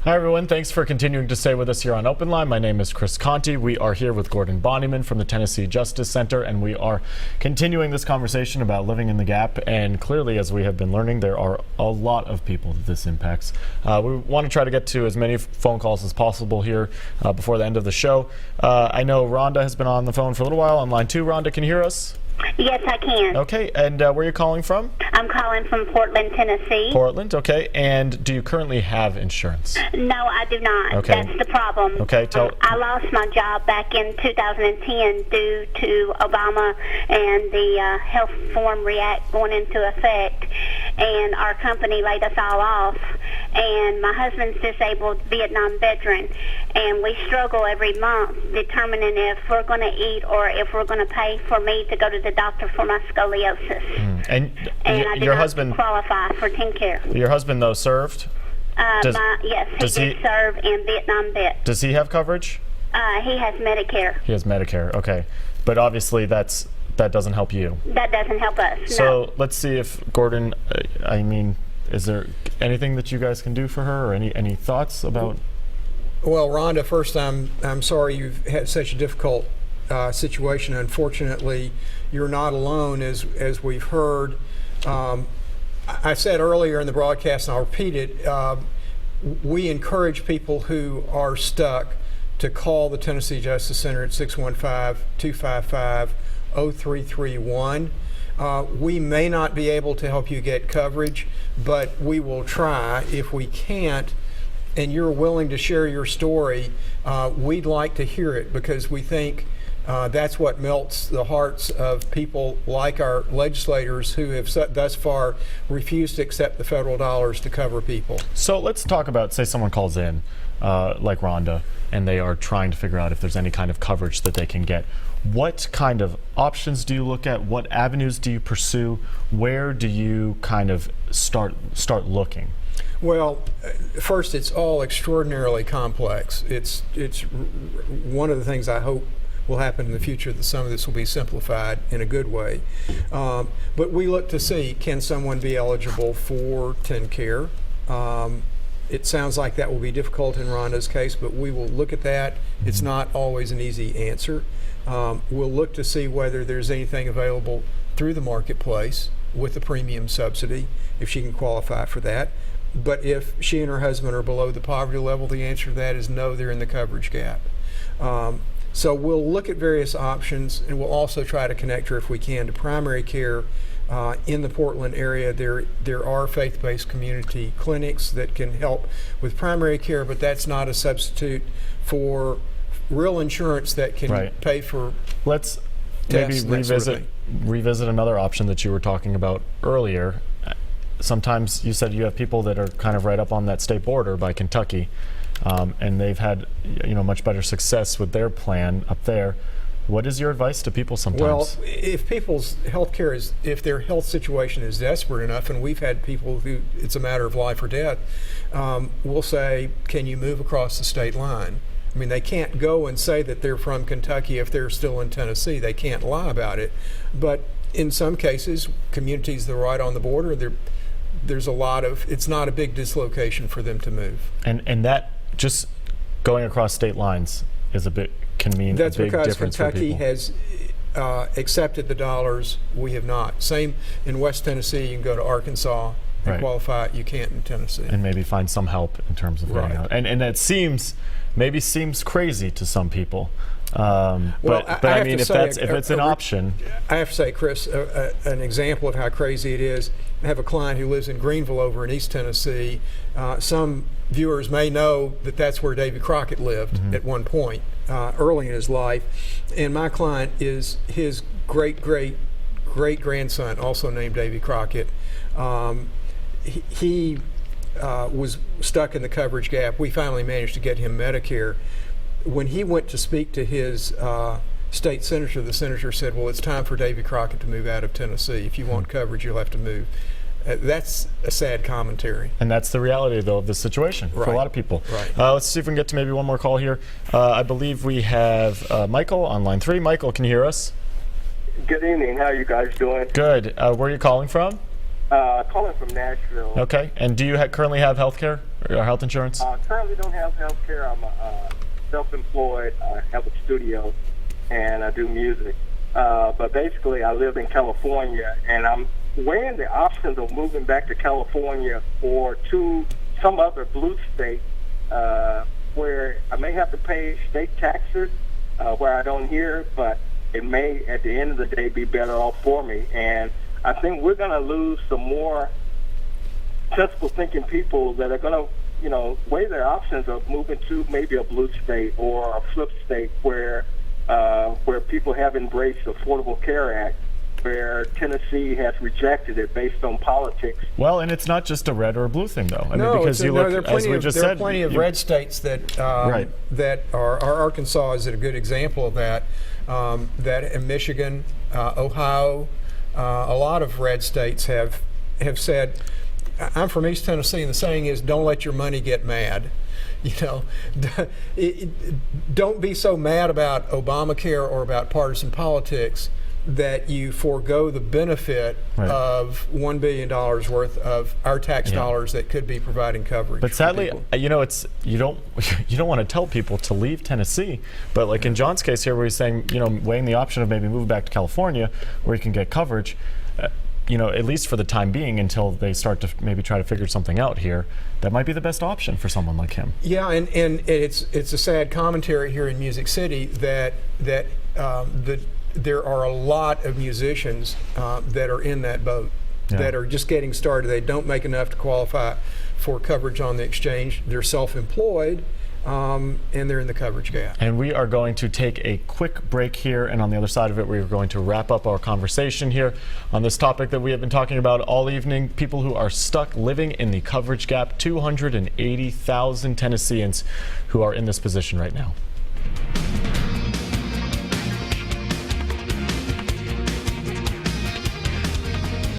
Hi everyone, thanks for continuing to stay with us here on OpenLine. My name is Chris Conti. We are here with Gordon Bonnyman from the Tennessee Justice Center, and we are continuing this conversation about living in the gap. And clearly, as we have been learning, there are a lot of people that this impacts. We want to try to get to as many phone calls as possible here before the end of the show. I know Rhonda has been on the phone for a little while on line 2. Rhonda, can you hear us? Yes, I can. Okay, and where are you calling from? I'm calling from Portland, Tennessee. Portland, okay. And do you currently have insurance? No, I do not. Okay. That's the problem. Okay, I lost my job back in 2010 due to Obama and the Health Reform Act going into effect, and our company laid us all off. And my husband's disabled Vietnam veteran, and we struggle every month determining if we're going to eat or if we're going to pay for me to go to the doctor for my scoliosis. And I do your not husband qualify for TennCare. Your husband, though, served? Yes, he did serve in Vietnam vet. Does he have coverage? He has Medicare. He has Medicare, okay. But obviously that doesn't help you. That doesn't help us, So no. let's see if Gordon, is there anything that you guys can do for her, or any thoughts about? Well, Rhonda, first, I'm sorry you've had such a difficult situation. Unfortunately, you're not alone, as we've heard. I said earlier in the broadcast, and I'll repeat it, we encourage people who are stuck to call the Tennessee Justice Center at 615-255-0331. We may not be able to help you get coverage, but we will try. If we can't, and you're willing to share your story, we'd like to hear it, because we think that's what melts the hearts of people like our legislators who have thus far refused to accept the federal dollars to cover people. So let's talk about, say someone calls in, like Rhonda, and they are trying to figure out if there's any kind of coverage that they can get. What kind of options do you look at? What avenues do you pursue? Where do you kind of start looking? Well, first, it's all extraordinarily complex. It's one of the things I hope will happen in the future, that some of this will be simplified in a good way. But we look to see, can someone be eligible for TennCare? It sounds like that will be difficult in Rhonda's case, but we will look at that. It's not always an easy answer. We'll look to see whether there's anything available through the marketplace with a premium subsidy, if she can qualify for that. But if she and her husband are below the poverty level, the answer to that is no, they're in the coverage gap. So we'll look at various options, and we'll also try to connect her, if we can, to primary care. In the Portland area, there are faith-based community clinics that can help with primary care, but that's not a substitute for real insurance that can pay for. Let's maybe revisit another option that you were talking about earlier. Sometimes you said you have people that are kind of right up on that state border by Kentucky, and they've had much better success with their plan up there. What is your advice to people sometimes? Well, if people's health care if their health situation is desperate enough, and we've had people who it's a matter of life or death, we'll say, can you move across the state line? I mean, they can't go and say that they're from Kentucky if they're still in Tennessee. They can't lie about it. But in some cases, communities that are right on the border, there's a lot of, it's not a big dislocation for them to move. And that just going across state lines is can mean a big difference for people. That's because Kentucky has accepted the dollars. We have not. Same in West Tennessee. You can go to Arkansas and qualify. You can't in Tennessee. And maybe find some help in terms of getting out. And that maybe seems crazy to some people. But I mean, if it's an option. I have to say, Chris, an example of how crazy it is. I have a client who lives in Greenville over in East Tennessee. Some viewers may know that that's where Davy Crockett lived at one point early in his life. And my client is his great-great-great-grandson, also named Davy Crockett. He was stuck in the coverage gap. We finally managed to get him Medicare. When he went to speak to his state senator, the senator said, well, it's time for Davy Crockett to move out of Tennessee. If you want coverage, you'll have to move. That's a sad commentary. And that's the reality, though, of this situation for a lot of people. Let's see if we can get to maybe one more call here. I believe we have Michael on line 3. Michael, can you hear us? Good evening. How are you guys doing? Good. Where are you calling from? Calling from Nashville. Okay. And do you currently have health care? or health insurance? Currently don't have health care. I'm self-employed. I have a studio, and I do music. But basically, I live in California, and I'm weighing the options of moving back to California or to some other blue state where I may have to pay state taxes where I don't hear, but it may, at the end of the day, be better off for me. And I think we're going to lose some more sensible thinking people that are going to, weigh their options of moving to maybe a blue state or a flip state where people have embraced the Affordable Care Act, where Tennessee has rejected it based on politics. Well, and it's not just a red or a blue thing, though. I mean, No, because you look, there as we just said, are plenty of red states that Right. that are Arkansas is a good example of that. That in Michigan, Ohio, a lot of red states have said. I'm from East Tennessee, and the saying is, "Don't let your money get mad." Don't be so mad about Obamacare or about partisan politics that you forego the benefit Right. of $1 billion worth of our tax dollars that could be providing coverage. But for sadly, people. it's you don't want to tell people to leave Tennessee. But like in John's case here, where he's saying, weighing the option of maybe moving back to California, where you can get coverage. At least for the time being, until they start to maybe try to figure something out here, that might be the best option for someone like him. Yeah, and it's a sad commentary here in Music City that there are a lot of musicians that are in that boat, that are just getting started. They don't make enough to qualify for coverage on the exchange. They're self-employed. And they're in the coverage gap. And we are going to take a quick break here, and on the other side of it, we are going to wrap up our conversation here on this topic that we have been talking about all evening, people who are stuck living in the coverage gap, 280,000 Tennesseans who are in this position right now.